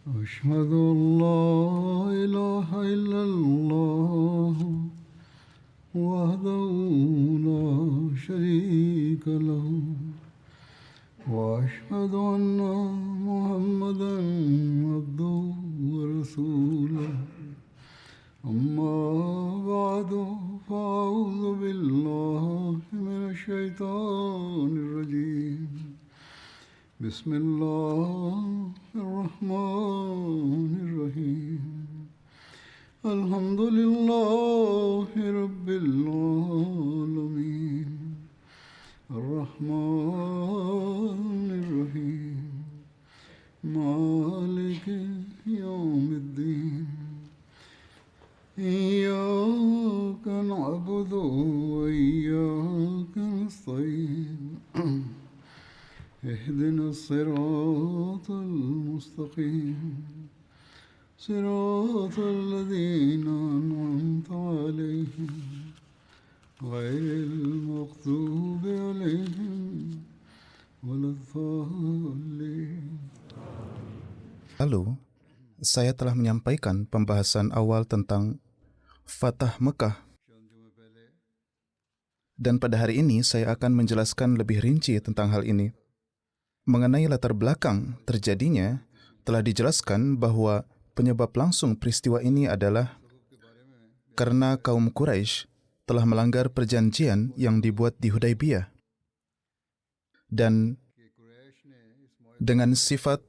أشهد أن لا إله إلا الله وحده لا شريك له وأشهد أن محمدا عبده ورسوله أما بعد فأعوذ بالله من الشيطان الرجيم بسم الله الرحمن الرحيم الحمد لله رب العالمين الرحمن الرحيم مالك يوم الدين إياك نعبد وإياك نستعين اهدنا الصراط المستقيم صراط الذين أنعمت عليهم غير المغضوب عليهم ولا الضالين. Lalu, saya telah menyampaikan pembahasan awal tentang Fatah Mekah. Dan pada hari ini saya akan menjelaskan lebih rinci tentang hal ini. Mengenai latar belakang terjadinya, telah dijelaskan bahwa penyebab langsung peristiwa ini adalah karena kaum Quraisy telah melanggar perjanjian yang dibuat di Hudaybiyah. Dan dengan sifat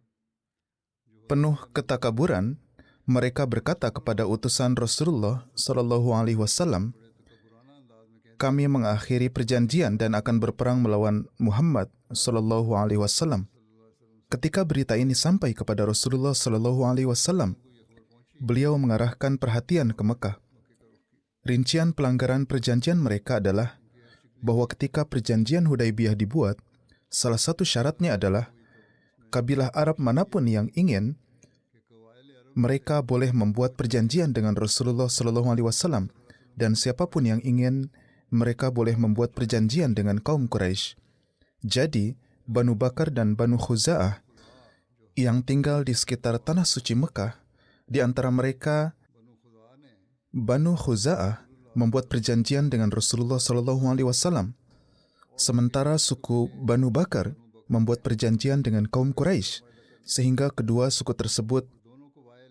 penuh ketakaburan, mereka berkata kepada utusan Rasulullah SAW, kami mengakhiri perjanjian dan akan berperang melawan Muhammad SAW. Ketika berita ini sampai kepada Rasulullah SAW, beliau mengarahkan perhatian ke Mekah. Rincian pelanggaran perjanjian mereka adalah bahwa ketika perjanjian Hudaybiyah dibuat, salah satu syaratnya adalah kabilah Arab manapun yang ingin, mereka boleh membuat perjanjian dengan Rasulullah SAW, dan siapapun yang ingin, mereka boleh membuat perjanjian dengan kaum Quraisy. Jadi, Banu Bakar dan Banu Khuza'ah yang tinggal di sekitar tanah suci Mekah, di antara mereka Banu Khuza'ah membuat perjanjian dengan Rasulullah SAW, sementara suku Banu Bakar membuat perjanjian dengan kaum Quraisy, sehingga kedua suku tersebut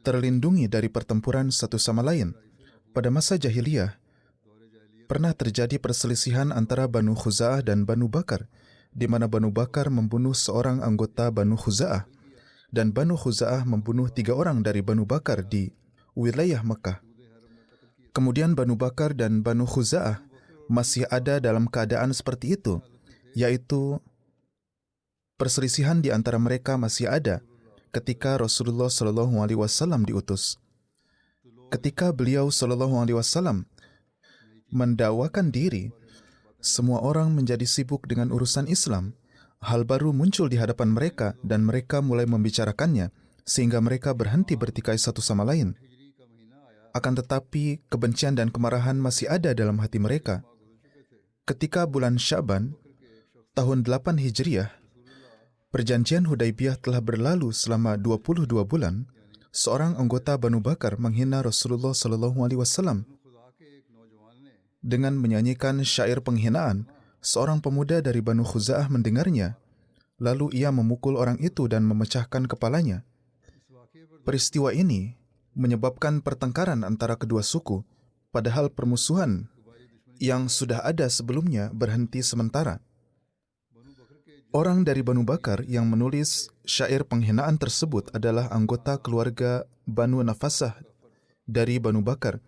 terlindungi dari pertempuran satu sama lain. Pada masa jahiliyah, pernah terjadi perselisihan antara Banu Khuza'ah dan Banu Bakar, di mana Banu Bakar membunuh seorang anggota Banu Khuza'ah, dan Banu Khuza'ah membunuh 3 orang dari Banu Bakar di wilayah Mekah. Kemudian Banu Bakar dan Banu Khuza'ah masih ada dalam keadaan seperti itu, yaitu perselisihan di antara mereka masih ada ketika Rasulullah SAW diutus. Ketika beliau SAW mendakwakan diri, semua orang menjadi sibuk dengan urusan Islam. Hal baru muncul di hadapan mereka dan mereka mulai membicarakannya sehingga mereka berhenti bertikai satu sama lain. Akan tetapi, kebencian dan kemarahan masih ada dalam hati mereka. Ketika bulan Sya'ban, tahun 8 Hijriah, perjanjian Hudaybiyah telah berlalu selama 22 bulan, seorang anggota Banu Bakar menghina Rasulullah SAW. Dengan menyanyikan syair penghinaan, seorang pemuda dari Banu Khuza'ah mendengarnya. Lalu ia memukul orang itu dan memecahkan kepalanya. Peristiwa ini menyebabkan pertengkaran antara kedua suku, padahal permusuhan yang sudah ada sebelumnya berhenti sementara. Orang dari Banu Bakar yang menulis syair penghinaan tersebut adalah anggota keluarga Banu Nafasah dari Banu Bakar.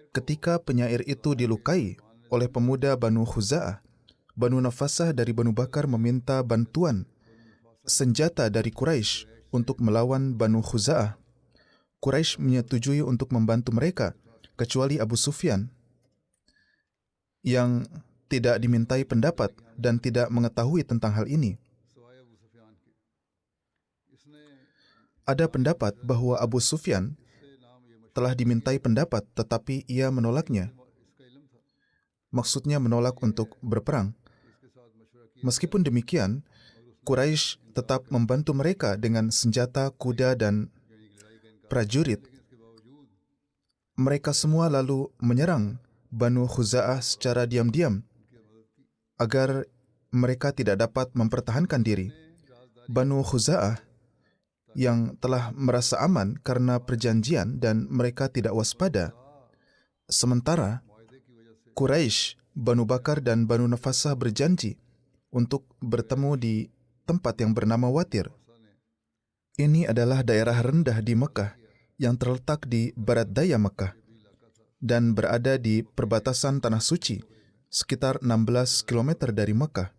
Ketika penyair itu dilukai oleh pemuda Banu Khuza'ah, Banu Nafasah dari Banu Bakar meminta bantuan senjata dari Quraisy untuk melawan Banu Khuza'ah. Quraisy menyetujui untuk membantu mereka, kecuali Abu Sufyan yang tidak dimintai pendapat dan tidak mengetahui tentang hal ini. Ada pendapat bahwa Abu Sufyan telah dimintai pendapat tetapi ia menolaknya. Maksudnya menolak untuk berperang. Meskipun demikian, Quraisy tetap membantu mereka dengan senjata, kuda, dan prajurit. Mereka semua lalu menyerang Banu Khuza'ah secara diam-diam agar mereka tidak dapat mempertahankan diri. Banu Khuza'ah yang telah merasa aman karena perjanjian dan mereka tidak waspada. Sementara Quraisy, Banu Bakar dan Banu Nafasah berjanji untuk bertemu di tempat yang bernama Watir. Ini adalah daerah rendah di Mekah yang terletak di barat daya Mekah dan berada di perbatasan Tanah Suci, sekitar 16 km dari Mekah.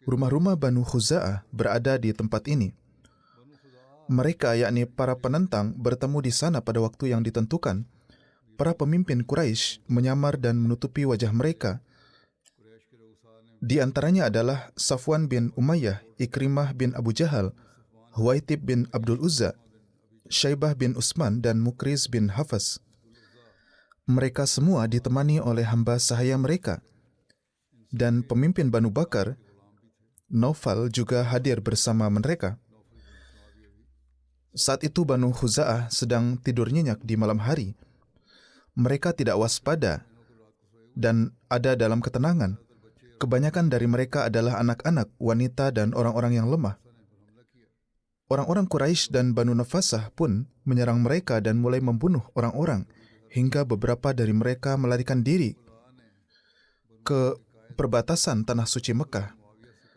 Rumah-rumah Banu Khuza'ah berada di tempat ini. Mereka, yakni para penentang, bertemu di sana pada waktu yang ditentukan. Para pemimpin Quraisy menyamar dan menutupi wajah mereka. Di antaranya adalah Safwan bin Umayyah, Ikrimah bin Abu Jahal, Huwaitib bin Abdul Uzza, Syaibah bin Utsman dan Mukriz bin Hafaz. Mereka semua ditemani oleh hamba sahaya mereka. Dan pemimpin Banu Bakar, Naufal, juga hadir bersama mereka. Saat itu Banu Khuza'ah sedang tidur nyenyak di malam hari. Mereka tidak waspada dan ada dalam ketenangan. Kebanyakan dari mereka adalah anak-anak, wanita, dan orang-orang yang lemah. Orang-orang Quraisy dan Banu Nafasah pun menyerang mereka dan mulai membunuh orang-orang, hingga beberapa dari mereka melarikan diri ke perbatasan Tanah Suci Mekah.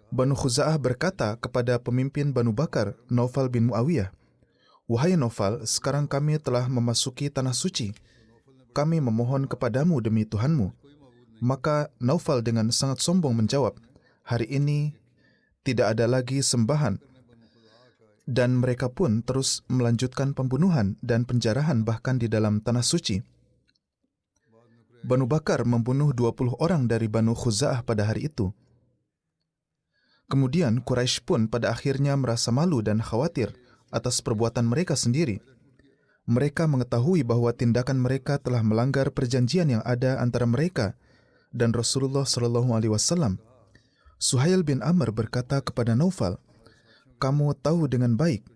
Banu Khuza'ah berkata kepada pemimpin Banu Bakar, Naufal bin Muawiyah, "Wahai Naufal, sekarang kami telah memasuki Tanah Suci. Kami memohon kepadamu demi Tuhanmu." Maka Naufal dengan sangat sombong menjawab, "Hari ini tidak ada lagi sembahan." Dan mereka pun terus melanjutkan pembunuhan dan penjarahan bahkan di dalam Tanah Suci. Banu Bakar membunuh 20 orang dari Banu Khuza'ah pada hari itu. Kemudian Quraisy pun pada akhirnya merasa malu dan khawatir atas perbuatan mereka sendiri. Mereka mengetahui bahwa tindakan mereka telah melanggar perjanjian yang ada antara mereka dan Rasulullah SAW. Suhail bin Amr berkata kepada Naufal, "Kamu tahu dengan baik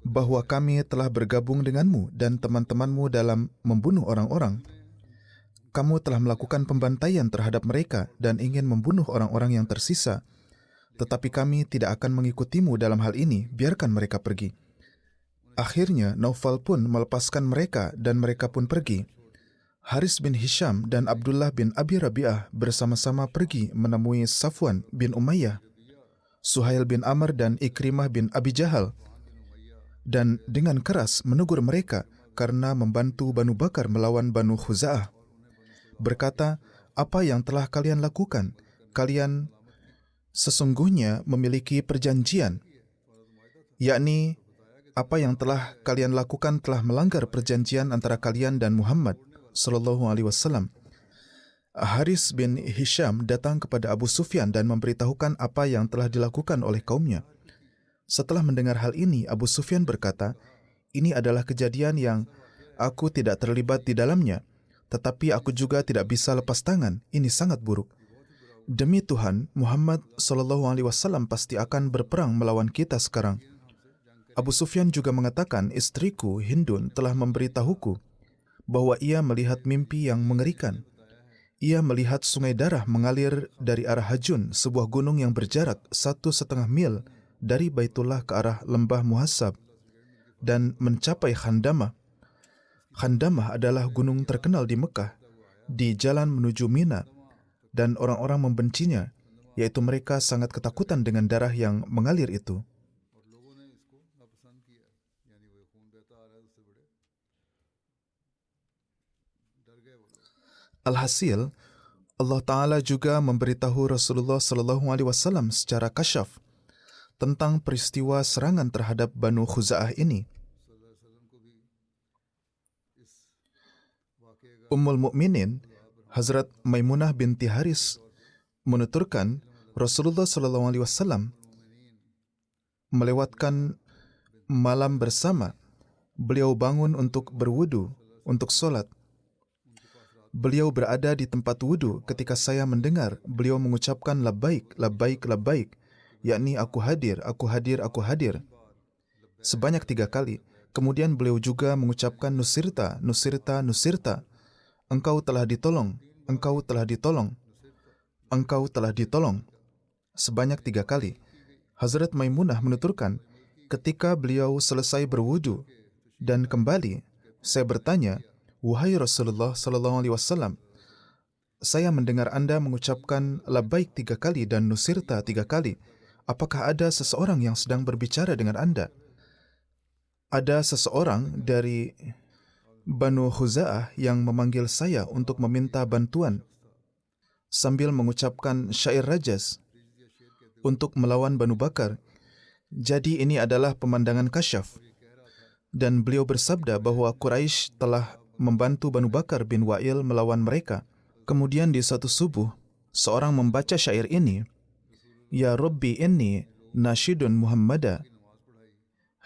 bahwa kami telah bergabung denganmu dan teman-temanmu dalam membunuh orang-orang. Kamu telah melakukan pembantaian terhadap mereka dan ingin membunuh orang-orang yang tersisa. Tetapi kami tidak akan mengikutimu dalam hal ini, biarkan mereka pergi." Akhirnya Naufal pun melepaskan mereka dan mereka pun pergi. Haris bin Hisham dan Abdullah bin Abi Rabi'ah bersama-sama pergi menemui Safwan bin Umayyah, Suhail bin Amr dan Ikrimah bin Abi Jahal, dan dengan keras menegur mereka karena membantu Banu Bakar melawan Banu Khuza'ah. Berkata, "Apa yang telah kalian lakukan? Kalian sesungguhnya memiliki perjanjian, yakni apa yang telah kalian lakukan telah melanggar perjanjian antara kalian dan Muhammad sallallahu alaihi wasallam." Haris bin Hisham datang kepada Abu Sufyan dan memberitahukan apa yang telah dilakukan oleh kaumnya. Setelah mendengar hal ini, Abu Sufyan berkata, "Ini adalah kejadian yang aku tidak terlibat di dalamnya, tetapi aku juga tidak bisa lepas tangan. Ini sangat buruk. Demi Tuhan, Muhammad SAW pasti akan berperang melawan kita sekarang." Abu Sufyan juga mengatakan, "Istriku Hindun telah memberitahuku bahwa ia melihat mimpi yang mengerikan. Ia melihat sungai darah mengalir dari arah Hajun, sebuah gunung yang berjarak 1,5 mil dari Baitullah ke arah lembah Muhasab, dan mencapai Khandamah. Khandamah adalah gunung terkenal di Mekah, di jalan menuju Mina, dan orang-orang membencinya, yaitu mereka sangat ketakutan dengan darah yang mengalir itu." Alhasil, Allah Ta'ala juga memberitahu Rasulullah SAW secara kasyaf tentang peristiwa serangan terhadap Banu Khuza'ah ini. Ummul Mukminin, Hazrat Maimunah binti Haris, menuturkan Rasulullah SAW melewatkan malam bersama. Beliau bangun untuk berwudu, untuk solat. Beliau berada di tempat wudu ketika saya mendengar beliau mengucapkan labbaik, labbaik, labbaik, yakni aku hadir, aku hadir, aku hadir, sebanyak 3 kali. Kemudian beliau juga mengucapkan nusirta, nusirta, nusirta. Engkau telah ditolong, engkau telah ditolong, engkau telah ditolong. Sebanyak 3 kali. Hazrat Maimunah menuturkan, ketika beliau selesai berwudu dan kembali, saya bertanya, wahai Rasulullah sallallahu alaihi wasallam, saya mendengar Anda mengucapkan labbaik 3 kali dan nusirta 3 kali. Apakah ada seseorang yang sedang berbicara dengan Anda? Ada seseorang dari Banu Khuza'ah yang memanggil saya untuk meminta bantuan sambil mengucapkan syair rajas untuk melawan Banu Bakar. Jadi ini adalah pemandangan kasyaf. Dan beliau bersabda bahwa Quraisy telah membantu Banu Bakar bin Wa'il melawan mereka. Kemudian di suatu subuh, seorang membaca syair ini, Ya Rabbi inni nasyidun Muhammada,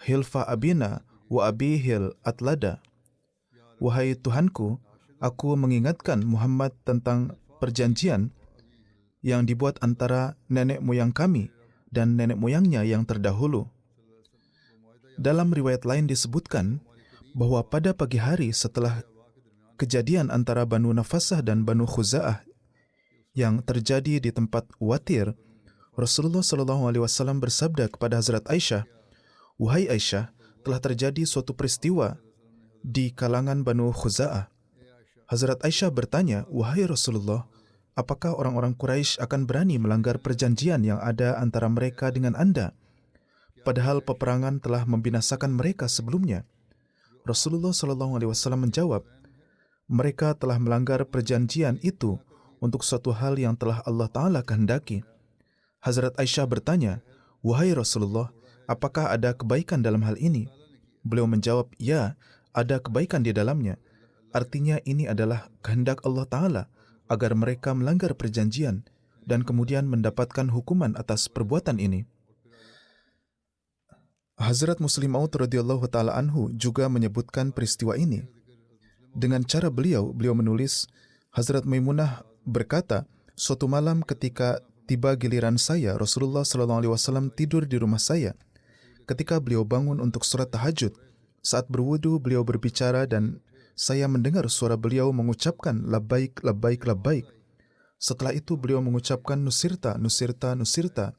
hilfa abina wa abihil atlada. Wahai Tuhanku, aku mengingatkan Muhammad tentang perjanjian yang dibuat antara nenek moyang kami dan nenek moyangnya yang terdahulu. Dalam riwayat lain disebutkan bahwa pada pagi hari setelah kejadian antara Banu Nafasah dan Banu Khuza'ah yang terjadi di tempat Watir, Rasulullah SAW bersabda kepada Hazrat Aisyah, wahai Aisyah, telah terjadi suatu peristiwa di kalangan Banu Khuza'ah. Hazrat Aisyah bertanya, wahai Rasulullah, apakah orang-orang Quraisy akan berani melanggar perjanjian yang ada antara mereka dengan Anda? Padahal peperangan telah membinasakan mereka sebelumnya. Rasulullah SAW menjawab, mereka telah melanggar perjanjian itu untuk suatu hal yang telah Allah Ta'ala kehendaki. Hazrat Aisyah bertanya, wahai Rasulullah, apakah ada kebaikan dalam hal ini? Beliau menjawab, ya, ada kebaikan di dalamnya. Artinya ini adalah kehendak Allah Ta'ala agar mereka melanggar perjanjian dan kemudian mendapatkan hukuman atas perbuatan ini. Hazrat Muslim Maud radhiyallahu ta'ala anhu juga menyebutkan peristiwa ini. Dengan cara beliau menulis, Hazrat Maimunah berkata, suatu malam ketika tiba giliran saya, Rasulullah SAW tidur di rumah saya. Ketika beliau bangun untuk sholat tahajud, saat berwudu beliau berbicara dan saya mendengar suara beliau mengucapkan labbaik, labbaik, labbaik. Setelah itu beliau mengucapkan nusirta, nusirta, nusirta.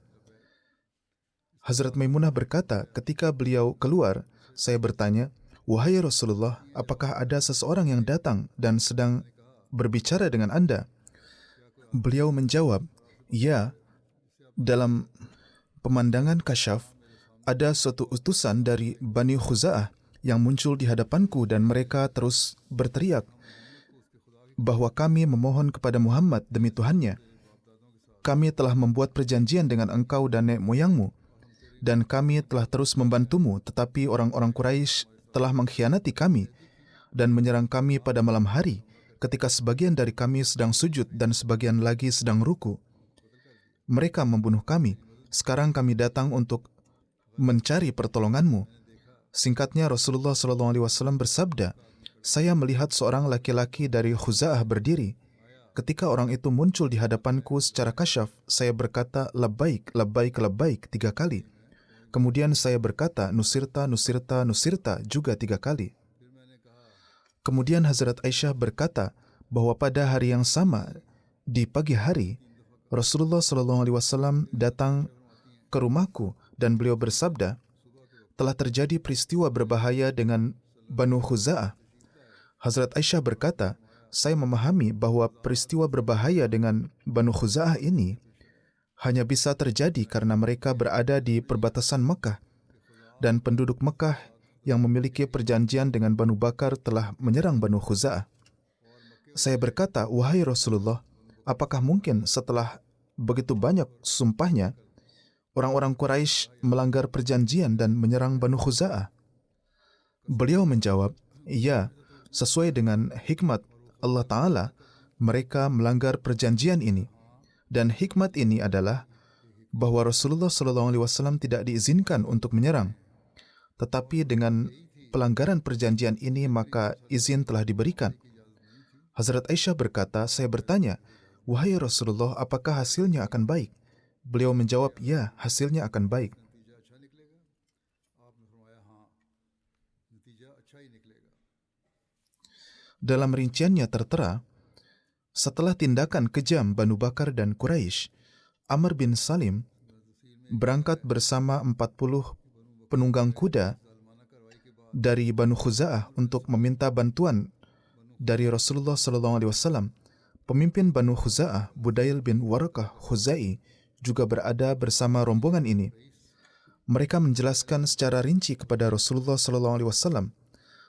Hazrat Maimunah berkata, ketika beliau keluar, saya bertanya, wahai Rasulullah, apakah ada seseorang yang datang dan sedang berbicara dengan Anda? Beliau menjawab, ya, dalam pemandangan kasyaf, ada suatu utusan dari Bani Khuza'ah yang muncul di hadapanku dan mereka terus berteriak bahwa kami memohon kepada Muhammad demi Tuhannya. Kami telah membuat perjanjian dengan engkau dan nenek moyangmu, dan kami telah terus membantumu, tetapi orang-orang Quraisy telah mengkhianati kami dan menyerang kami pada malam hari ketika sebagian dari kami sedang sujud dan sebagian lagi sedang ruku. Mereka membunuh kami. Sekarang kami datang untuk mencari pertolonganmu. Singkatnya Rasulullah SAW bersabda, saya melihat seorang laki-laki dari Khuza'ah berdiri. Ketika orang itu muncul di hadapanku secara kasyaf, saya berkata labbaik, labbaik, labbaik 3 kali. Kemudian saya berkata nusirta, nusirta, nusirta juga 3 kali. Kemudian Hazrat Aisyah berkata bahwa pada hari yang sama, di pagi hari, Rasulullah SAW datang ke rumahku dan beliau bersabda, telah terjadi peristiwa berbahaya dengan Banu Khuza'ah. Hazrat Aisyah berkata, saya memahami bahwa peristiwa berbahaya dengan Banu Khuza'ah ini hanya bisa terjadi karena mereka berada di perbatasan Mekah dan penduduk Mekah yang memiliki perjanjian dengan Banu Bakar telah menyerang Banu Khuza'ah. Saya berkata, wahai Rasulullah, apakah mungkin setelah begitu banyak sumpahnya, orang-orang Quraisy melanggar perjanjian dan menyerang Banu Khuza'ah? Beliau menjawab, iya, sesuai dengan hikmat Allah Ta'ala, mereka melanggar perjanjian ini. Dan hikmat ini adalah bahwa Rasulullah SAW tidak diizinkan untuk menyerang. Tetapi dengan pelanggaran perjanjian ini maka izin telah diberikan. Hazrat Aisyah berkata, saya bertanya, wahai Rasulullah, apakah hasilnya akan baik? Beliau menjawab, ya, hasilnya akan baik. Dalam rinciannya tertera, setelah tindakan kejam Banu Bakar dan Quraisy, Amr bin Salim berangkat bersama 40 penunggang kuda dari Banu Khuza'ah untuk meminta bantuan dari Rasulullah SAW. Pemimpin Banu Khuza'ah, Budail bin Warqah Khuzai, juga berada bersama rombongan ini. Mereka menjelaskan secara rinci kepada Rasulullah SAW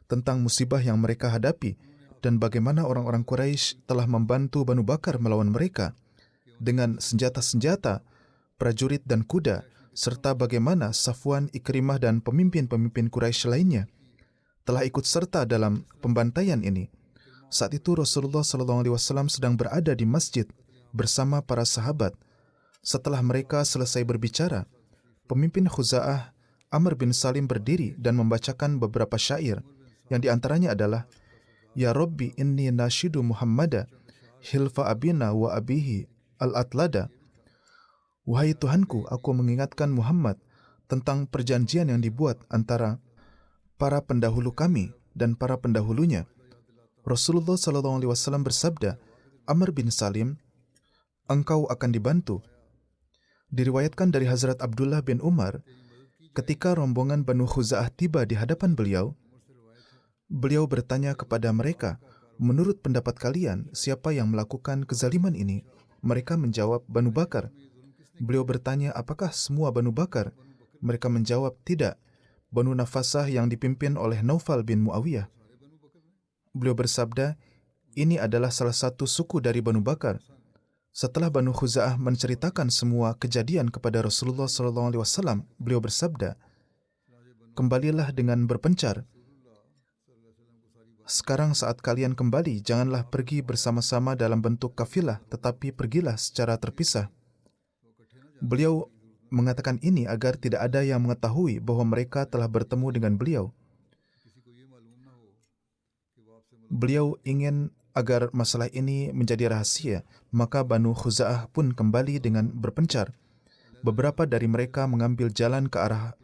tentang musibah yang mereka hadapi dan bagaimana orang-orang Quraisy telah membantu Banu Bakar melawan mereka dengan senjata-senjata, prajurit dan kuda, serta bagaimana Safwan, Ikrimah dan pemimpin-pemimpin Quraisy lainnya telah ikut serta dalam pembantaian ini. Saat itu Rasulullah SAW sedang berada di masjid bersama para sahabat. Setelah mereka selesai berbicara, pemimpin Khuza'ah Amr bin Salim berdiri dan membacakan beberapa syair, yang diantaranya adalah, Ya Rabbi inni nashidu Muhammada hilfa abina wa abihi al-atlada. Wahai Tuhanku, aku mengingatkan Muhammad tentang perjanjian yang dibuat antara para pendahulu kami dan para pendahulunya. Rasulullah SAW bersabda, Amr bin Salim, engkau akan dibantu. Diriwayatkan dari Hazrat Abdullah bin Umar, ketika rombongan Banu Khuza'ah tiba di hadapan beliau bertanya kepada mereka, menurut pendapat kalian, siapa yang melakukan kezaliman ini? Mereka menjawab, Banu Bakar. Beliau bertanya, apakah semua Banu Bakar? Mereka menjawab, tidak. Banu Nafasah yang dipimpin oleh Naufal bin Muawiyah. Beliau bersabda, ini adalah salah satu suku dari Banu Bakar. Setelah Banu Khuza'ah menceritakan semua kejadian kepada Rasulullah SAW, beliau bersabda, kembalilah dengan berpencar. Sekarang saat kalian kembali, janganlah pergi bersama-sama dalam bentuk kafilah, tetapi pergilah secara terpisah. Beliau mengatakan ini agar tidak ada yang mengetahui bahwa mereka telah bertemu dengan beliau. Beliau ingin agar masalah ini menjadi rahasia, maka Banu Khuza'ah pun kembali dengan berpencar. Beberapa dari mereka mengambil jalan ke arah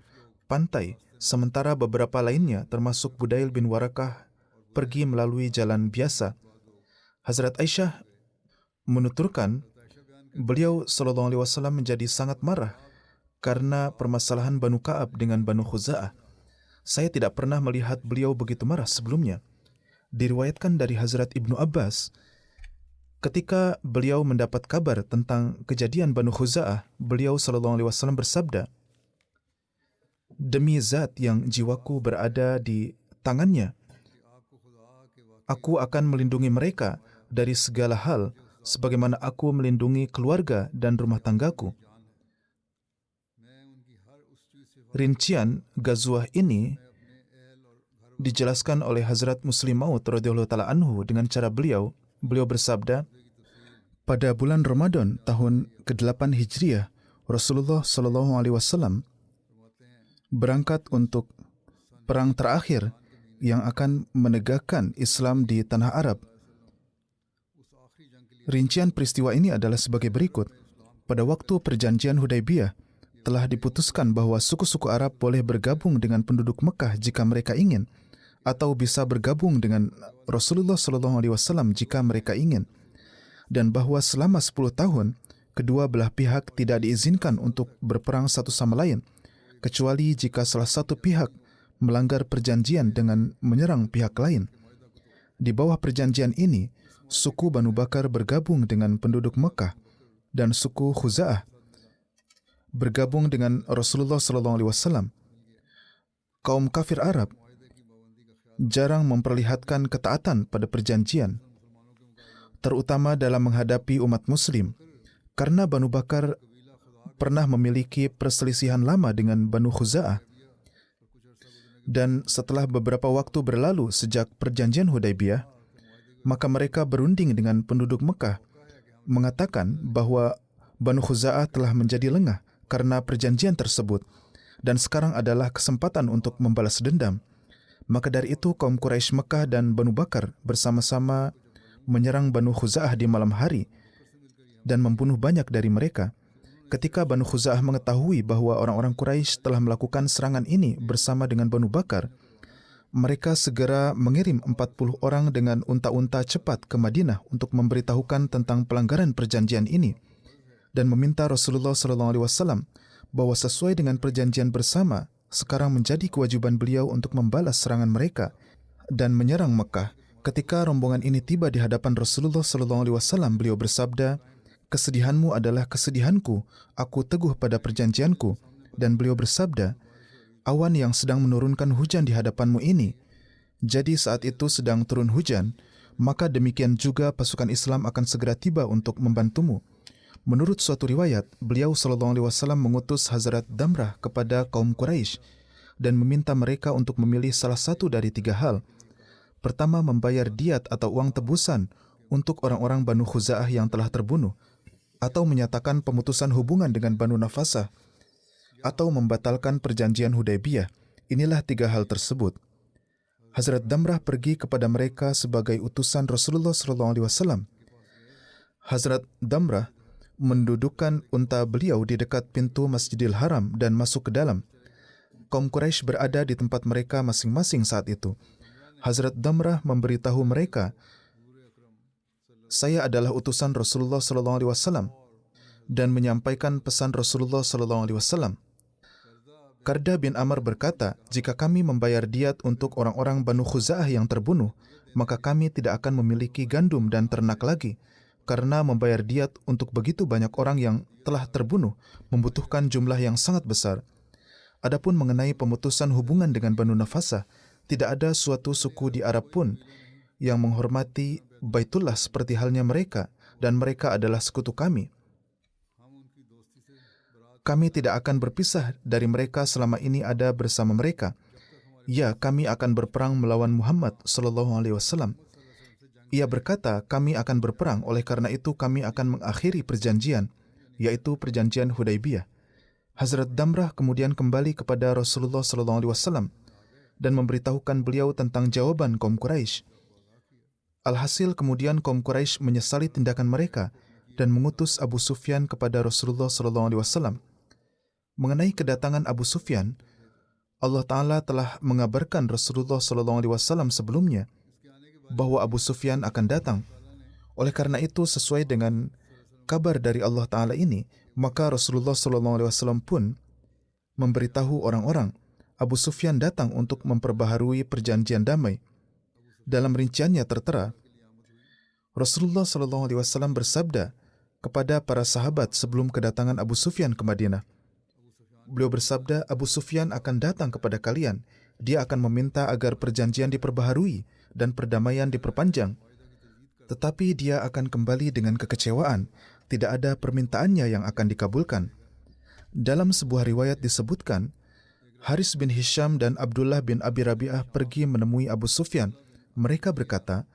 pantai, sementara beberapa lainnya, termasuk Budail bin Warqah, pergi melalui jalan biasa. Hazrat Aisyah menuturkan, beliau SAW menjadi sangat marah karena permasalahan Banu Ka'ab dengan Banu Khuza'ah. Saya tidak pernah melihat beliau begitu marah sebelumnya. Diriwayatkan dari Hazrat Ibnu Abbas, ketika beliau mendapat kabar tentang kejadian Banu Khuza'ah, beliau SAW bersabda, demi zat yang jiwaku berada di tangannya, aku akan melindungi mereka dari segala hal, sebagaimana aku melindungi keluarga dan rumah tanggaku. Rincian Ghazwah ini dijelaskan oleh Hazrat Muslim Maud radhiyallahu taala anhu dengan cara beliau bersabda, pada bulan Ramadan tahun ke-8 Hijriah, Rasulullah SAW berangkat untuk perang terakhir yang akan menegakkan Islam di tanah Arab. Rincian peristiwa ini adalah sebagai berikut. Pada waktu perjanjian Hudaibiyah, telah diputuskan bahwa suku-suku Arab boleh bergabung dengan penduduk Mekah jika mereka ingin, atau bisa bergabung dengan Rasulullah SAW jika mereka ingin, dan bahwa selama 10 tahun, kedua belah pihak tidak diizinkan untuk berperang satu sama lain, kecuali jika salah satu pihak melanggar perjanjian dengan menyerang pihak lain. Di bawah perjanjian ini, suku Banu Bakar bergabung dengan penduduk Mekah, dan suku Khuza'ah bergabung dengan Rasulullah SAW. Kaum kafir Arab jarang memperlihatkan ketaatan pada perjanjian, terutama dalam menghadapi umat Muslim, karena Banu Bakar pernah memiliki perselisihan lama dengan Banu Khuza'ah. Dan setelah beberapa waktu berlalu sejak perjanjian Hudaibiyah, maka mereka berunding dengan penduduk Mekah, mengatakan bahwa Banu Khuza'ah telah menjadi lengah karena perjanjian tersebut, dan sekarang adalah kesempatan untuk membalas dendam. Maka dari itu kaum Quraisy Mekah dan Banu Bakar bersama-sama menyerang Banu Khuza'ah di malam hari dan membunuh banyak dari mereka. Ketika Banu Khuza'ah mengetahui bahwa orang-orang Quraisy telah melakukan serangan ini bersama dengan Banu Bakar, mereka segera mengirim 40 orang dengan unta-unta cepat ke Madinah untuk memberitahukan tentang pelanggaran perjanjian ini dan meminta Rasulullah SAW bahwa sesuai dengan perjanjian bersama, sekarang menjadi kewajiban beliau untuk membalas serangan mereka dan menyerang Mekah. Ketika rombongan ini tiba di hadapan Rasulullah SAW, beliau bersabda, "Kesedihanmu adalah kesedihanku, aku teguh pada perjanjianku." Dan beliau bersabda, "Awan yang sedang menurunkan hujan di hadapanmu ini, jadi saat itu sedang turun hujan, maka demikian juga pasukan Islam akan segera tiba untuk membantumu." Menurut suatu riwayat, beliau SAW mengutus Hazrat Damrah kepada kaum Quraisy dan meminta mereka untuk memilih salah satu dari 3 hal. Pertama, membayar diat atau uang tebusan untuk orang-orang Banu Khuza'ah yang telah terbunuh, atau menyatakan pemutusan hubungan dengan Banu Nafasah, atau membatalkan perjanjian Hudaybiyah. Inilah 3 hal tersebut. Hazrat Damrah pergi kepada mereka sebagai utusan Rasulullah SAW. Hazrat Damrah mendudukkan unta beliau di dekat pintu Masjidil Haram dan masuk ke dalam. Kaum Quraisy berada di tempat mereka masing-masing saat itu. Hazrat Damrah memberitahu mereka, "Saya adalah utusan Rasulullah SAW," dan menyampaikan pesan Rasulullah SAW. Qarda bin Amr berkata, "Jika kami membayar diat untuk orang-orang Banu Khuza'ah yang terbunuh, maka kami tidak akan memiliki gandum dan ternak lagi, karena membayar diat untuk begitu banyak orang yang telah terbunuh membutuhkan jumlah yang sangat besar. Adapun mengenai pemutusan hubungan dengan Banu Nafasah, tidak ada suatu suku di Arab pun yang menghormati Baitullah seperti halnya mereka, dan mereka adalah sekutu kami. Kami tidak akan berpisah dari mereka selama ini ada bersama mereka. Ya, kami akan berperang melawan Muhammad SAW." Ia berkata, "Kami akan berperang, oleh karena itu kami akan mengakhiri perjanjian, yaitu perjanjian Hudaybiyah." Hazrat Damrah kemudian kembali kepada Rasulullah SAW dan memberitahukan beliau tentang jawaban kaum Quraisy. Alhasil kemudian kaum Quraisy menyesali tindakan mereka dan mengutus Abu Sufyan kepada Rasulullah SAW. Mengenai kedatangan Abu Sufyan, Allah Ta'ala telah mengabarkan Rasulullah SAW sebelumnya bahwa Abu Sufyan akan datang. Oleh karena itu, sesuai dengan kabar dari Allah Ta'ala ini, maka Rasulullah SAW pun memberitahu orang-orang, Abu Sufyan datang untuk memperbaharui perjanjian damai. Dalam rinciannya tertera, Rasulullah SAW bersabda kepada para sahabat sebelum kedatangan Abu Sufyan ke Madinah. Beliau bersabda, "Abu Sufyan akan datang kepada kalian. Dia akan meminta agar perjanjian diperbaharui dan perdamaian diperpanjang. Tetapi dia akan kembali dengan kekecewaan. Tidak ada permintaannya yang akan dikabulkan." Dalam sebuah riwayat disebutkan, Haris bin Hisham dan Abdullah bin Abi Rabi'ah pergi menemui Abu Sufyan. Mereka berkata,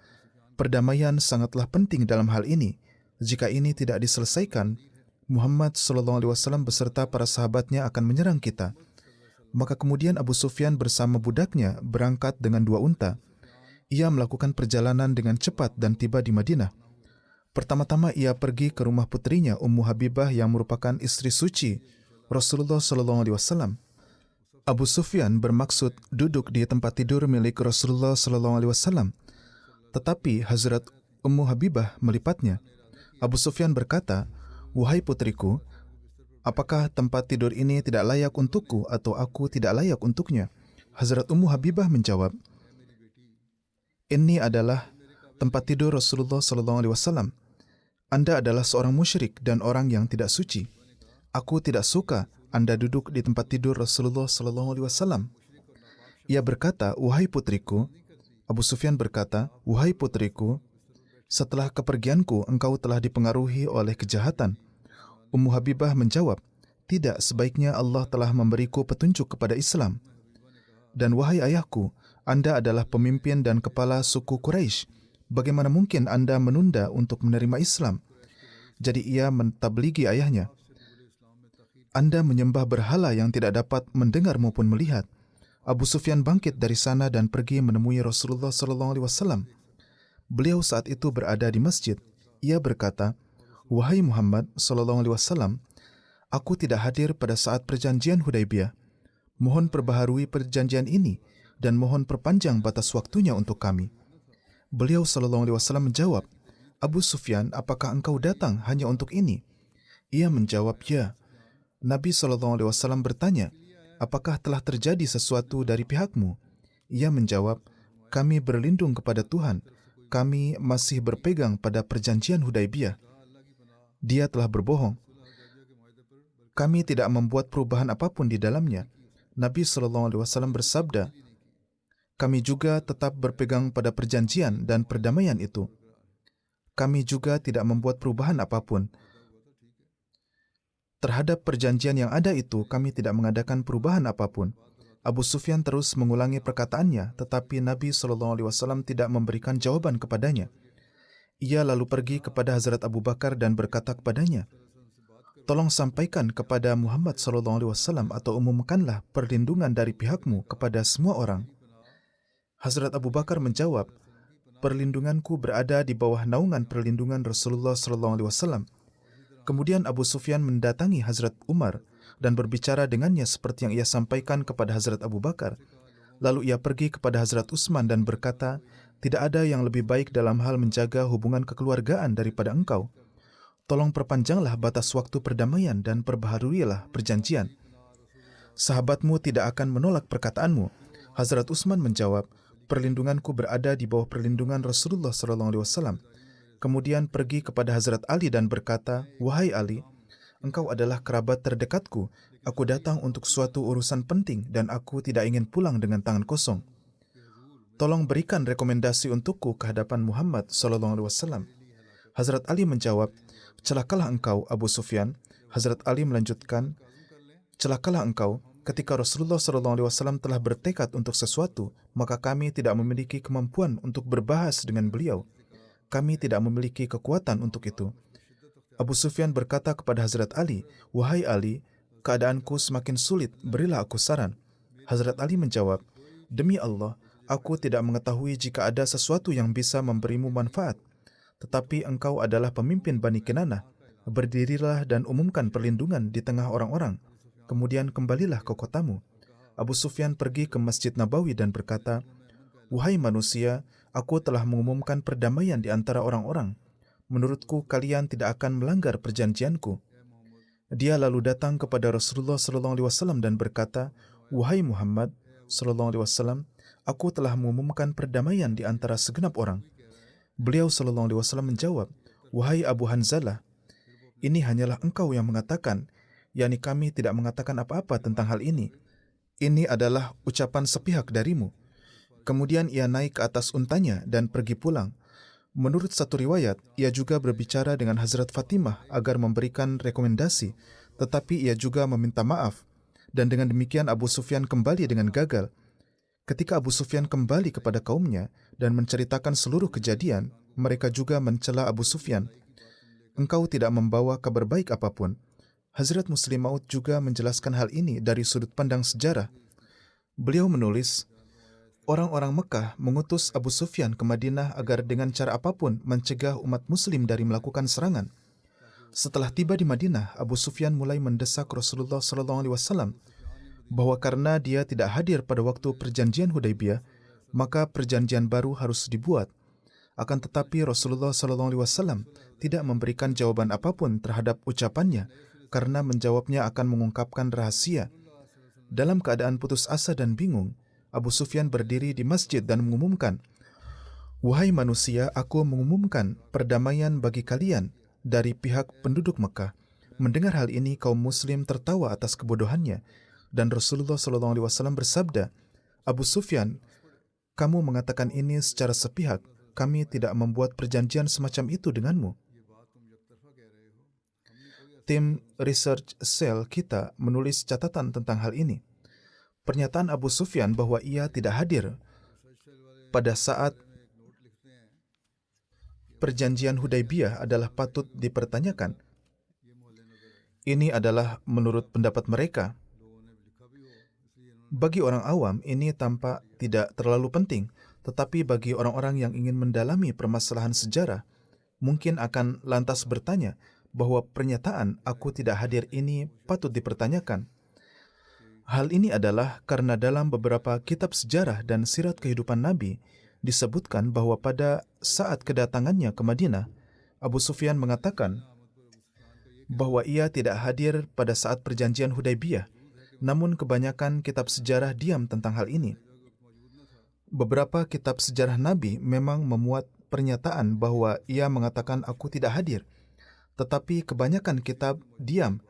"Perdamaian sangatlah penting dalam hal ini. Jika ini tidak diselesaikan, Muhammad SAW beserta para sahabatnya akan menyerang kita." Maka kemudian Abu Sufyan bersama budaknya berangkat dengan 2 unta. Ia melakukan perjalanan dengan cepat dan tiba di Madinah. Pertama-tama ia pergi ke rumah putrinya Ummu Habibah yang merupakan istri suci Rasulullah SAW. Abu Sufyan bermaksud duduk di tempat tidur milik Rasulullah SAW. Tetapi Hazrat Ummu Habibah melipatnya. Abu Sufyan berkata, "Wahai putriku, apakah tempat tidur ini tidak layak untukku atau aku tidak layak untuknya?" Hazrat Ummu Habibah menjawab, "Ini adalah tempat tidur Rasulullah SAW. Anda adalah seorang musyrik dan orang yang tidak suci. Aku tidak suka Anda duduk di tempat tidur Rasulullah SAW." Ia berkata, "Wahai putriku," Abu Sufyan berkata, "Wahai putriku, setelah kepergianku engkau telah dipengaruhi oleh kejahatan." Ummu Habibah menjawab, "Tidak, sebaiknya Allah telah memberiku petunjuk kepada Islam. Dan wahai ayahku, Anda adalah pemimpin dan kepala suku Quraisy. Bagaimana mungkin Anda menunda untuk menerima Islam?" Jadi ia mentabligi ayahnya, "Anda menyembah berhala yang tidak dapat mendengar maupun melihat." Abu Sufyan bangkit dari sana dan pergi menemui Rasulullah SAW. Beliau saat itu berada di masjid. Ia berkata, "Wahai Muhammad SAW, aku tidak hadir pada saat perjanjian Hudaybiyah. Mohon perbaharui perjanjian ini dan mohon perpanjang batas waktunya untuk kami. Beliau SAW menjawab, Abu Sufyan, apakah engkau datang hanya untuk ini? Ia menjawab, ya. Nabi SAW bertanya, apakah telah terjadi sesuatu dari pihakmu? Ia menjawab, kami berlindung kepada Tuhan. Kami masih berpegang pada perjanjian Hudaibiyah. Dia telah berbohong. Kami tidak membuat perubahan apapun di dalamnya. Nabi SAW bersabda, kami juga tetap berpegang pada perjanjian dan perdamaian itu. Kami juga tidak membuat perubahan apapun. Terhadap perjanjian yang ada itu, kami tidak mengadakan perubahan apapun. Abu Sufyan terus mengulangi perkataannya, tetapi Nabi SAW tidak memberikan jawaban kepadanya. Ia lalu pergi kepada Hazrat Abu Bakar dan berkata kepadanya, tolong sampaikan kepada Muhammad SAW atau umumkanlah perlindungan dari pihakmu kepada semua orang. Hazrat Abu Bakar menjawab, perlindunganku berada di bawah naungan perlindungan Rasulullah SAW. Kemudian Abu Sufyan mendatangi Hazrat Umar dan berbicara dengannya seperti yang ia sampaikan kepada Hazrat Abu Bakar. Lalu ia pergi kepada Hazrat Utsman dan berkata, tidak ada yang lebih baik dalam hal menjaga hubungan kekeluargaan daripada engkau. Tolong perpanjanglah batas waktu perdamaian dan perbaharuilah perjanjian. Sahabatmu tidak akan menolak perkataanmu. Hazrat Utsman menjawab, perlindunganku berada di bawah perlindungan Rasulullah SAW. Kemudian pergi kepada Hazrat Ali dan berkata, wahai Ali, engkau adalah kerabat terdekatku. Aku datang untuk suatu urusan penting dan aku tidak ingin pulang dengan tangan kosong. Tolong berikan rekomendasi untukku ke hadapan Muhammad SAW. Hazrat Ali menjawab, celakalah engkau, Abu Sufyan. Hazrat Ali melanjutkan, celakalah engkau. Ketika Rasulullah SAW telah bertekad untuk sesuatu, maka kami tidak memiliki kemampuan untuk berbahas dengan beliau. Kami tidak memiliki kekuatan untuk itu. Abu Sufyan berkata kepada Hazrat Ali, wahai Ali, keadaanku semakin sulit, berilah aku saran. Hazrat Ali menjawab, demi Allah, aku tidak mengetahui jika ada sesuatu yang bisa memberimu manfaat. Tetapi engkau adalah pemimpin Bani Kinanah. Berdirilah dan umumkan perlindungan di tengah orang-orang. Kemudian kembalilah ke kotamu. Abu Sufyan pergi ke Masjid Nabawi dan berkata, wahai manusia, aku telah mengumumkan perdamaian di antara orang-orang. Menurutku kalian tidak akan melanggar perjanjianku. Dia lalu datang kepada Rasulullah SAW dan berkata, wahai Muhammad SAW, aku telah mengumumkan perdamaian di antara segenap orang. Beliau SAW menjawab, wahai Abu Hanzalah, ini hanyalah engkau yang mengatakan, yakni kami tidak mengatakan apa-apa tentang hal ini. Ini adalah ucapan sepihak darimu. Kemudian ia naik ke atas untanya dan pergi pulang. Menurut satu riwayat, ia juga berbicara dengan Hazrat Fatimah agar memberikan rekomendasi, tetapi ia juga meminta maaf. Dan dengan demikian Abu Sufyan kembali dengan gagal. Ketika Abu Sufyan kembali kepada kaumnya dan menceritakan seluruh kejadian, mereka juga mencela Abu Sufyan. Engkau tidak membawa kabar baik apapun. Hazrat Muslim Maud juga menjelaskan hal ini dari sudut pandang sejarah. Beliau menulis, orang-orang Mekah mengutus Abu Sufyan ke Madinah agar dengan cara apapun mencegah umat Muslim dari melakukan serangan. Setelah tiba di Madinah, Abu Sufyan mulai mendesak Rasulullah SAW bahwa karena dia tidak hadir pada waktu perjanjian Hudaibiyah, maka perjanjian baru harus dibuat. Akan tetapi Rasulullah SAW tidak memberikan jawaban apapun terhadap ucapannya, karena menjawabnya akan mengungkapkan rahasia. Dalam keadaan putus asa dan bingung, Abu Sufyan berdiri di masjid dan mengumumkan, wahai manusia, aku mengumumkan perdamaian bagi kalian dari pihak penduduk Mekah. Mendengar hal ini, kaum muslim tertawa atas kebodohannya, dan Rasulullah SAW bersabda, Abu Sufyan, kamu mengatakan ini secara sepihak, kami tidak membuat perjanjian semacam itu denganmu. Tim Research Cell kita menulis catatan tentang hal ini. Pernyataan Abu Sufyan bahwa ia tidak hadir pada saat perjanjian Hudaibiyah adalah patut dipertanyakan. Ini adalah menurut pendapat mereka. Bagi orang awam, ini tampak tidak terlalu penting, tetapi bagi orang-orang yang ingin mendalami permasalahan sejarah, mungkin akan lantas bertanya bahwa pernyataan aku tidak hadir ini patut dipertanyakan. Hal ini adalah karena dalam beberapa kitab sejarah dan sirat kehidupan Nabi disebutkan bahwa pada saat kedatangannya ke Madinah, Abu Sufyan mengatakan bahwa ia tidak hadir pada saat perjanjian Hudaybiyah. Namun kebanyakan kitab sejarah diam tentang hal ini. Beberapa kitab sejarah Nabi memang memuat pernyataan bahwa ia mengatakan aku tidak hadir. Tetapi kebanyakan kitab diam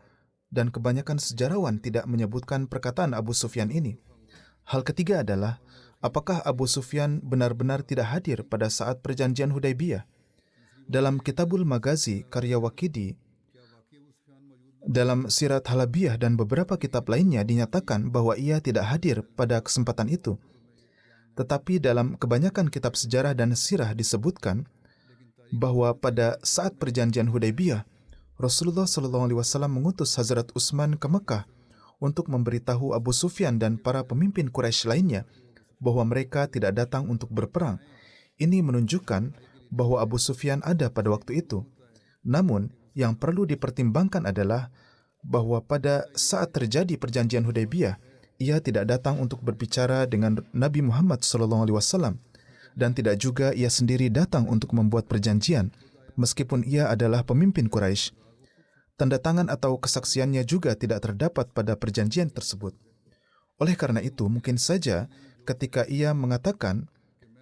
dan kebanyakan sejarawan tidak menyebutkan perkataan Abu Sufyan ini. Hal ketiga adalah, apakah Abu Sufyan benar-benar tidak hadir pada saat perjanjian Hudaybiyah? Dalam Kitabul Maghazi karya Waqidi, dalam Sirat Halabiyah dan beberapa kitab lainnya dinyatakan bahwa ia tidak hadir pada kesempatan itu. Tetapi dalam kebanyakan kitab sejarah dan sirah disebutkan bahwa pada saat perjanjian Hudaybiyah, Rasulullah SAW mengutus Hazrat Utsman ke Mekah untuk memberitahu Abu Sufyan dan para pemimpin Quraisy lainnya bahwa mereka tidak datang untuk berperang. Ini menunjukkan bahwa Abu Sufyan ada pada waktu itu. Namun, yang perlu dipertimbangkan adalah bahwa pada saat terjadi perjanjian Hudaybiyah, ia tidak datang untuk berbicara dengan Nabi Muhammad SAW dan tidak juga ia sendiri datang untuk membuat perjanjian, meskipun ia adalah pemimpin Quraisy. Tanda tangan atau kesaksiannya juga tidak terdapat pada perjanjian tersebut. Oleh karena itu, mungkin saja ketika ia mengatakan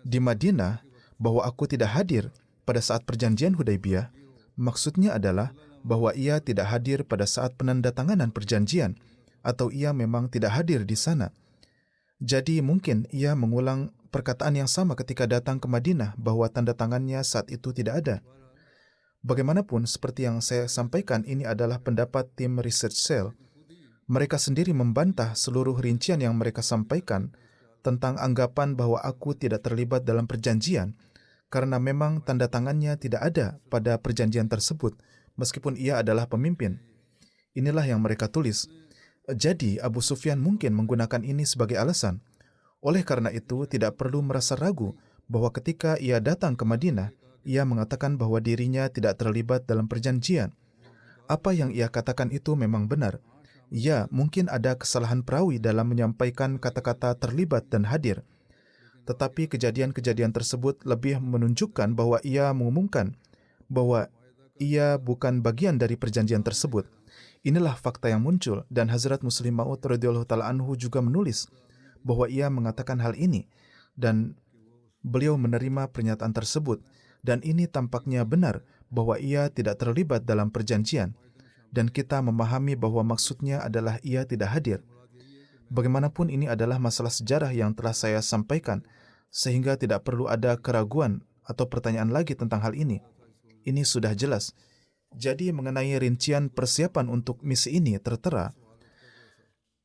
di Madinah bahwa aku tidak hadir pada saat perjanjian Hudaybiyah, maksudnya adalah bahwa ia tidak hadir pada saat penandatanganan perjanjian, atau ia memang tidak hadir di sana. Jadi mungkin ia mengulang perkataan yang sama ketika datang ke Madinah bahwa tanda tangannya saat itu tidak ada. Bagaimanapun, seperti yang saya sampaikan, ini adalah pendapat tim Research Cell. Mereka sendiri membantah seluruh rincian yang mereka sampaikan tentang anggapan bahwa aku tidak terlibat dalam perjanjian, karena memang tanda tangannya tidak ada pada perjanjian tersebut, meskipun ia adalah pemimpin. Inilah yang mereka tulis. Jadi, Abu Sufyan mungkin menggunakan ini sebagai alasan. Oleh karena itu, tidak perlu merasa ragu bahwa ketika ia datang ke Madinah, ia mengatakan bahwa dirinya tidak terlibat dalam perjanjian. Apa yang ia katakan itu memang benar. Ya, mungkin ada kesalahan perawi dalam menyampaikan kata-kata terlibat dan hadir. Tetapi kejadian-kejadian tersebut lebih menunjukkan bahwa ia mengumumkan bahwa ia bukan bagian dari perjanjian tersebut. Inilah fakta yang muncul, dan Hazrat Muslim Maud radhiyallahu ta'ala anhu juga menulis bahwa ia mengatakan hal ini, dan beliau menerima pernyataan tersebut, dan ini tampaknya benar bahwa ia tidak terlibat dalam perjanjian, dan kita memahami bahwa maksudnya adalah ia tidak hadir. Bagaimanapun, ini adalah masalah sejarah yang telah saya sampaikan, sehingga tidak perlu ada keraguan atau pertanyaan lagi tentang hal ini. Ini sudah jelas. Jadi mengenai rincian persiapan untuk misi ini tertera,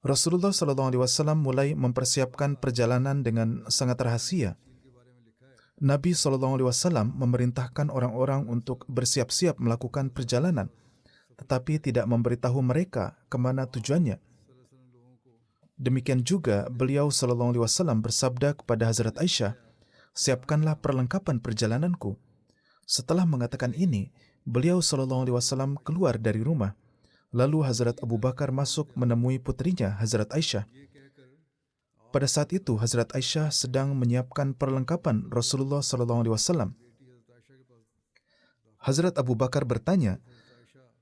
Rasulullah SAW mulai mempersiapkan perjalanan dengan sangat rahasia. Nabi SAW memerintahkan orang-orang untuk bersiap-siap melakukan perjalanan, tetapi tidak memberitahu mereka kemana tujuannya. Demikian juga beliau SAW bersabda kepada Hazrat Aisyah, "Siapkanlah perlengkapan perjalananku." Setelah mengatakan ini, beliau SAW keluar dari rumah. Lalu Hazrat Abu Bakar masuk menemui putrinya Hazrat Aisyah. Pada saat itu, Hazrat Aisyah sedang menyiapkan perlengkapan Rasulullah SAW. Hazrat Abu Bakar bertanya,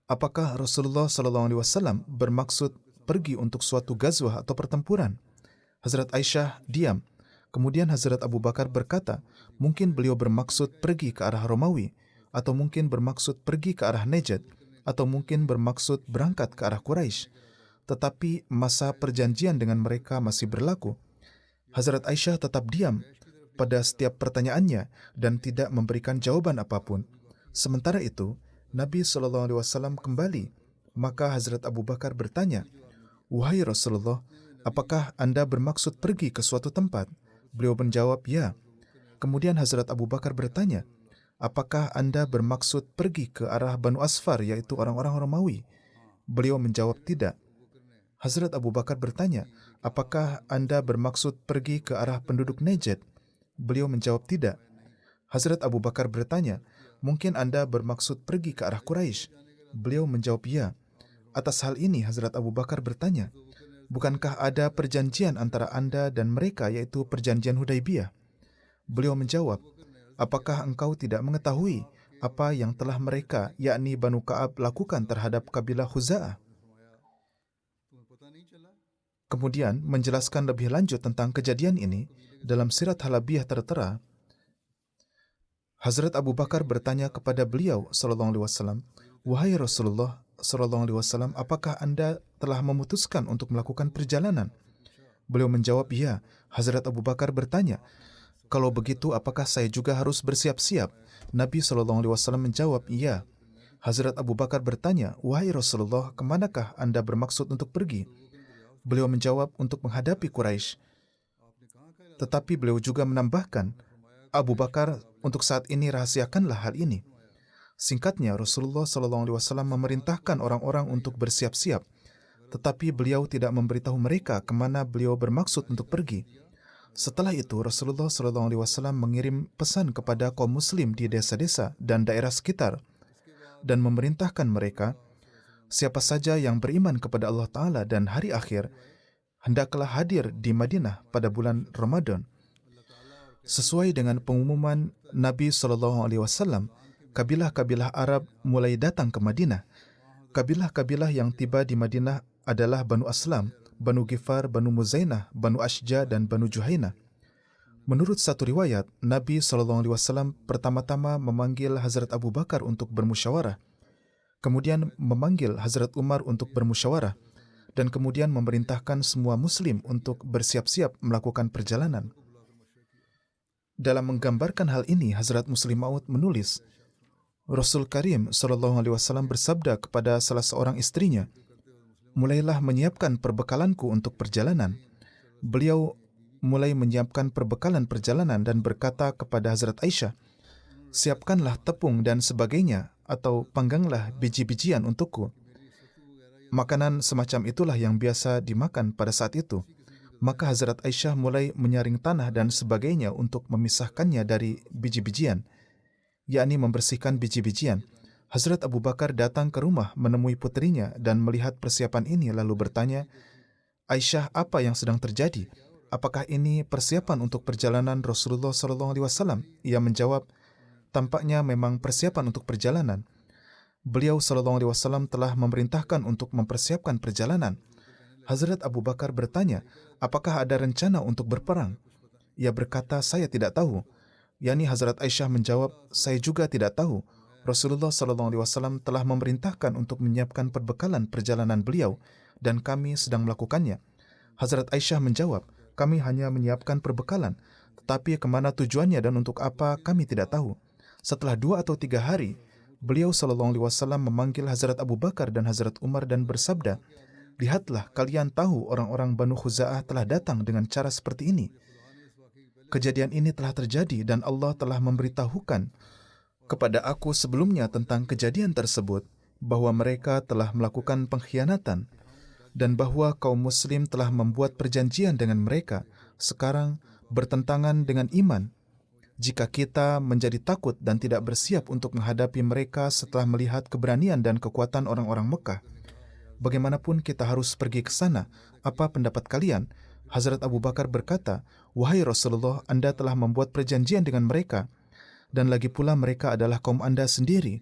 apakah Rasulullah SAW bermaksud pergi untuk suatu ghazwah atau pertempuran? Hazrat Aisyah diam. Kemudian Hazrat Abu Bakar berkata, mungkin beliau bermaksud pergi ke arah Romawi, atau mungkin bermaksud pergi ke arah Najd, atau mungkin bermaksud berangkat ke arah Quraisy. Tetapi masa perjanjian dengan mereka masih berlaku. Hazrat Aisyah tetap diam pada setiap pertanyaannya dan tidak memberikan jawaban apapun. Sementara itu, Nabi SAW kembali. Maka Hazrat Abu Bakar bertanya, "Wahai Rasulullah, apakah Anda bermaksud pergi ke suatu tempat?" Beliau menjawab, "Ya." Kemudian Hazrat Abu Bakar bertanya, "Apakah Anda bermaksud pergi ke arah Banu Asfar, yaitu orang-orang Romawi?" Beliau menjawab, "Tidak." Hazrat Abu Bakar bertanya, "Apakah Anda bermaksud pergi ke arah penduduk Najd?" Beliau menjawab, "Tidak." Hazrat Abu Bakar bertanya, "Mungkin Anda bermaksud pergi ke arah Quraisy?" Beliau menjawab, "Ya." Atas hal ini Hazrat Abu Bakar bertanya, bukankah ada perjanjian antara Anda dan mereka, yaitu perjanjian Hudaibiyah? Beliau menjawab, apakah engkau tidak mengetahui apa yang telah mereka, yakni Banu Ka'ab, lakukan terhadap kabilah Khuza'ah? Kemudian menjelaskan lebih lanjut tentang kejadian ini, dalam Sirat Halabiyah tertera, Hazrat Abu Bakar bertanya kepada beliau SAW, wahai Rasulullah SAW, apakah Anda telah memutuskan untuk melakukan perjalanan? Beliau menjawab, ya. Hazrat Abu Bakar bertanya, kalau begitu apakah saya juga harus bersiap-siap? Nabi SAW menjawab, ya. Hazrat Abu Bakar bertanya, wahai Rasulullah, kemanakah Anda bermaksud untuk pergi? Beliau menjawab, untuk menghadapi Quraisy. Tetapi beliau juga menambahkan, Abu Bakar, untuk saat ini rahasiakanlah hal ini. Singkatnya, Rasulullah SAW memerintahkan orang-orang untuk bersiap-siap, tetapi beliau tidak memberitahu mereka kemana beliau bermaksud untuk pergi. Setelah itu, Rasulullah SAW mengirim pesan kepada kaum muslim di desa-desa dan daerah sekitar, dan memerintahkan mereka, siapa saja yang beriman kepada Allah Ta'ala dan hari akhir, hendaklah hadir di Madinah pada bulan Ramadan. Sesuai dengan pengumuman Nabi SAW, kabilah-kabilah Arab mulai datang ke Madinah. Kabilah-kabilah yang tiba di Madinah adalah Banu Aslam, Banu Ghifar, Banu Muzainah, Banu Ashja, dan Banu Juhainah. Menurut satu riwayat, Nabi SAW pertama-tama memanggil Hazrat Abu Bakar untuk bermusyawarah, kemudian memanggil Hazrat Umar untuk bermusyawarah, dan kemudian memerintahkan semua Muslim untuk bersiap-siap melakukan perjalanan. Dalam menggambarkan hal ini, Hazrat Muslim Maud menulis, Rasul Karim SAW bersabda kepada salah seorang istrinya, mulailah menyiapkan perbekalanku untuk perjalanan. Beliau mulai menyiapkan perbekalan perjalanan dan berkata kepada Hazrat Aisyah, siapkanlah tepung dan sebagainya, atau pangganglah biji-bijian untukku. Makanan semacam itulah yang biasa dimakan pada saat itu. Maka Hazrat Aisyah mulai menyaring tanah dan sebagainya untuk memisahkannya dari biji-bijian, yakni membersihkan biji-bijian. Hazrat Abu Bakar datang ke rumah menemui putrinya dan melihat persiapan ini lalu bertanya, Aisyah, apa yang sedang terjadi? Apakah ini persiapan untuk perjalanan Rasulullah SAW? Ia menjawab, tampaknya memang persiapan untuk perjalanan. Beliau SAW telah memerintahkan untuk mempersiapkan perjalanan. Hazrat Abu Bakar bertanya, apakah ada rencana untuk berperang? Ia berkata, saya tidak tahu. Yani Hazrat Aisyah menjawab, saya juga tidak tahu. Rasulullah SAW telah memerintahkan untuk menyiapkan perbekalan perjalanan beliau, dan kami sedang melakukannya. Hazrat Aisyah menjawab, kami hanya menyiapkan perbekalan, tetapi kemana tujuannya dan untuk apa kami tidak tahu. Setelah 2 atau 3 hari, beliau SAW memanggil Hazrat Abu Bakar dan Hazrat Umar dan bersabda, lihatlah, kalian tahu orang-orang Banu Khuza'ah telah datang dengan cara seperti ini. Kejadian ini telah terjadi dan Allah telah memberitahukan kepada aku sebelumnya tentang kejadian tersebut, bahwa mereka telah melakukan pengkhianatan dan bahwa kaum muslim telah membuat perjanjian dengan mereka, sekarang bertentangan dengan iman. Jika kita menjadi takut dan tidak bersiap untuk menghadapi mereka setelah melihat keberanian dan kekuatan orang-orang Mekah, bagaimanapun kita harus pergi ke sana. Apa pendapat kalian? Hazrat Abu Bakar berkata, wahai Rasulullah, Anda telah membuat perjanjian dengan mereka, dan lagi pula mereka adalah kaum Anda sendiri.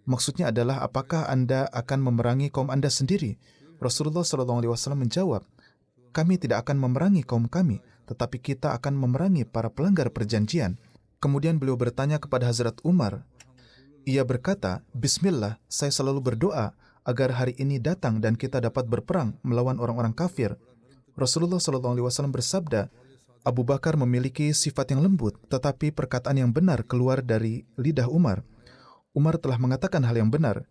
Maksudnya adalah, apakah Anda akan memerangi kaum Anda sendiri? Rasulullah SAW menjawab, kami tidak akan memerangi kaum kami, tetapi kita akan memerangi para pelanggar perjanjian. Kemudian beliau bertanya kepada Hazrat Umar. Ia berkata, Bismillah, saya selalu berdoa agar hari ini datang dan kita dapat berperang melawan orang-orang kafir. Rasulullah SAW bersabda, Abu Bakar memiliki sifat yang lembut, tetapi perkataan yang benar keluar dari lidah Umar. Umar telah mengatakan hal yang benar.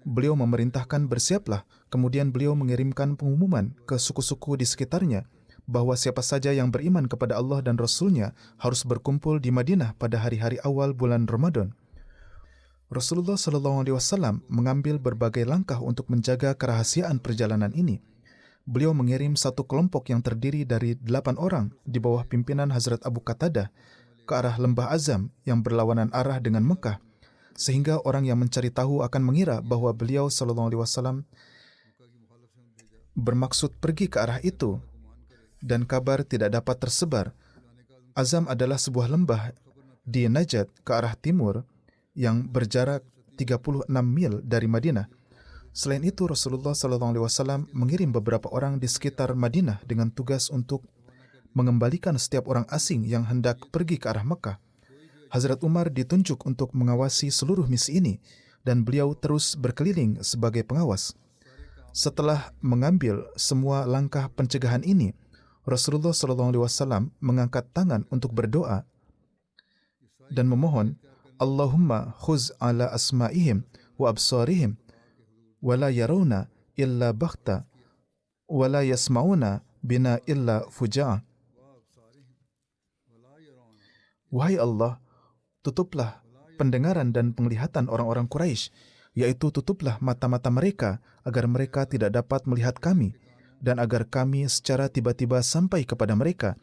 Beliau memerintahkan bersiaplah, kemudian beliau mengirimkan pengumuman ke suku-suku di sekitarnya, bahwa siapa saja yang beriman kepada Allah dan Rasul-Nya harus berkumpul di Madinah pada hari-hari awal bulan Ramadan. Rasulullah SAW mengambil berbagai langkah untuk menjaga kerahasiaan perjalanan ini. Beliau mengirim satu kelompok yang terdiri dari 8 orang di bawah pimpinan Hazrat Abu Qatadah ke arah Lembah Azam yang berlawanan arah dengan Mekah, sehingga orang yang mencari tahu akan mengira bahwa beliau SAW bermaksud pergi ke arah itu dan kabar tidak dapat tersebar. Azam adalah sebuah lembah di Najd ke arah timur yang berjarak 36 mil dari Madinah. Selain itu, Rasulullah SAW mengirim beberapa orang di sekitar Madinah dengan tugas untuk mengembalikan setiap orang asing yang hendak pergi ke arah Mekah. Hazrat Umar ditunjuk untuk mengawasi seluruh misi ini dan beliau terus berkeliling sebagai pengawas. Setelah mengambil semua langkah pencegahan ini, Rasulullah SAW mengangkat tangan untuk berdoa dan memohon, Allahumma khuz ala asma'ihim wa absarihim wa la yarawna illa baghta wa la yasma'una bina illa fuja'a. Wahai Allah, tutuplah pendengaran dan penglihatan orang-orang Quraisy, yaitu tutuplah mata-mata mereka agar mereka tidak dapat melihat kami dan agar kami secara tiba-tiba sampai kepada mereka,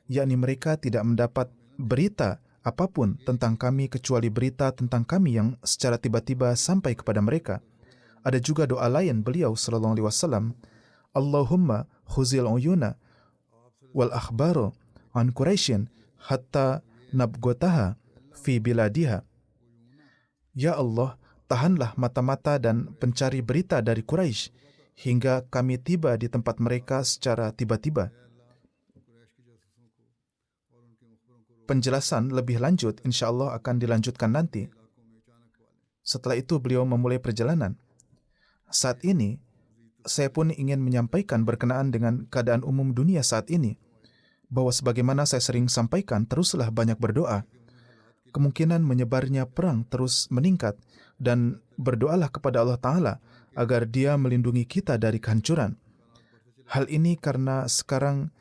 yakni mereka tidak mendapat berita apapun tentang kami kecuali berita tentang kami yang secara tiba-tiba sampai kepada mereka. Ada juga doa lain beliau sallallahu alaihi wasallam, Allahumma khuzil uyuna wal akhbaro an Quraisyin hatta nabgotaha fi biladiha. Ya Allah, tahanlah mata-mata dan pencari berita dari Quraisy hingga kami tiba di tempat mereka secara tiba-tiba. Penjelasan lebih lanjut insya Allah akan dilanjutkan nanti. Setelah itu beliau memulai perjalanan. Saat ini, saya pun ingin menyampaikan berkenaan dengan keadaan umum dunia saat ini, bahwa sebagaimana saya sering sampaikan, teruslah banyak berdoa. Kemungkinan menyebarnya perang terus meningkat, dan berdoalah kepada Allah Ta'ala agar Dia melindungi kita dari kehancuran. Hal ini karena sekarang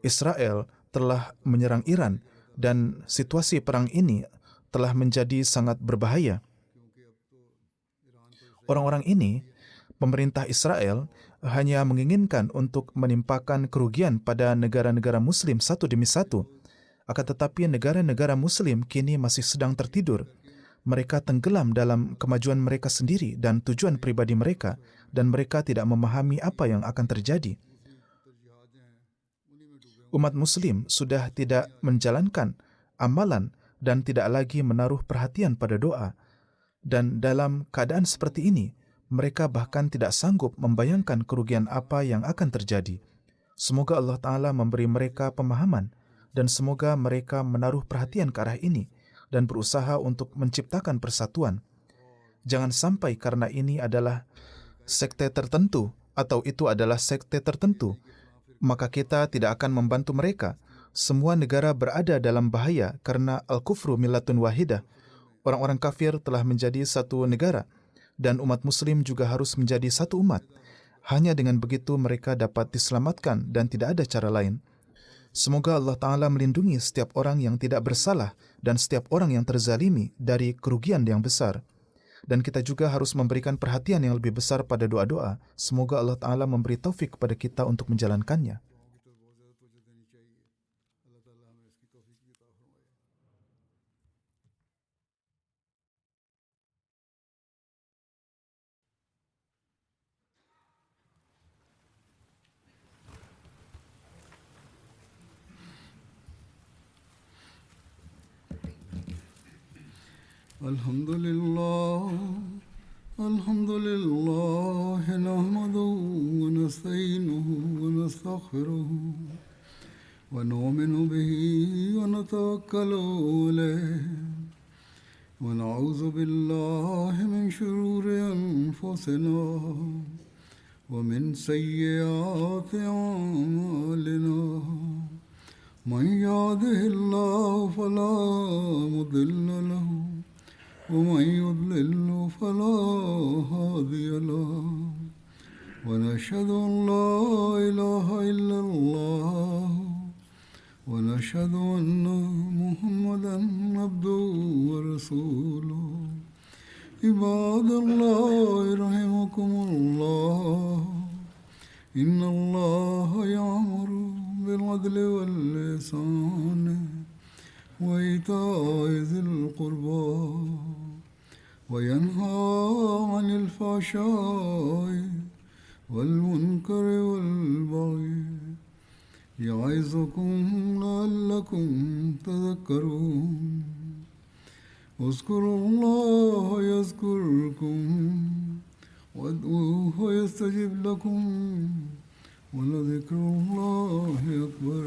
Israel telah menyerang Iran dan situasi perang ini telah menjadi sangat berbahaya. Orang-orang ini, pemerintah Israel, hanya menginginkan untuk menimpakan kerugian pada negara-negara Muslim satu demi satu. Akan tetapi negara-negara Muslim kini masih sedang tertidur. Mereka tenggelam dalam kemajuan mereka sendiri dan tujuan pribadi mereka, dan mereka tidak memahami apa yang akan terjadi. Umat Muslim sudah tidak menjalankan amalan dan tidak lagi menaruh perhatian pada doa. Dan dalam keadaan seperti ini, mereka bahkan tidak sanggup membayangkan kerugian apa yang akan terjadi. Semoga Allah Ta'ala memberi mereka pemahaman, dan semoga mereka menaruh perhatian ke arah ini dan berusaha untuk menciptakan persatuan. Jangan sampai karena ini adalah sekte tertentu atau itu adalah sekte tertentu, maka kita tidak akan membantu mereka. Semua negara berada dalam bahaya karena al-kufru millatun wahidah. Orang-orang kafir telah menjadi satu negara, dan umat Muslim juga harus menjadi satu umat. Hanya dengan begitu mereka dapat diselamatkan dan tidak ada cara lain. Semoga Allah Ta'ala melindungi setiap orang yang tidak bersalah dan setiap orang yang terzalimi dari kerugian yang besar. Dan kita juga harus memberikan perhatian yang lebih besar pada doa-doa. Semoga Allah Ta'ala memberi taufik kepada kita untuk menjalankannya. Alhamdulillah, alhamdulillah, nahmaduhu wa nasta'inuhu wa nastaghfiruhu wa nu'minu bihi wa natawakkalu alayhi wa na'udzu billahi min shururi anfusina wa min sayyiati a'malina. Man yahdihillahu fala mudilla lahu ومن يضلل فلا هادي له ونشهد أن لا إله إلا الله ونشهد أن محمدا عبده ورسوله. عباد الله رحمكم الله إن الله يأمر بالعدل والإحسان وإيتاء ذي القربى وينهى عن الفحشاء والمنكر والبغي يعظكم لعلكم تذكرون اذكروا الله يذكركم وادعوه يستجب لكم ولذكر الله أكبر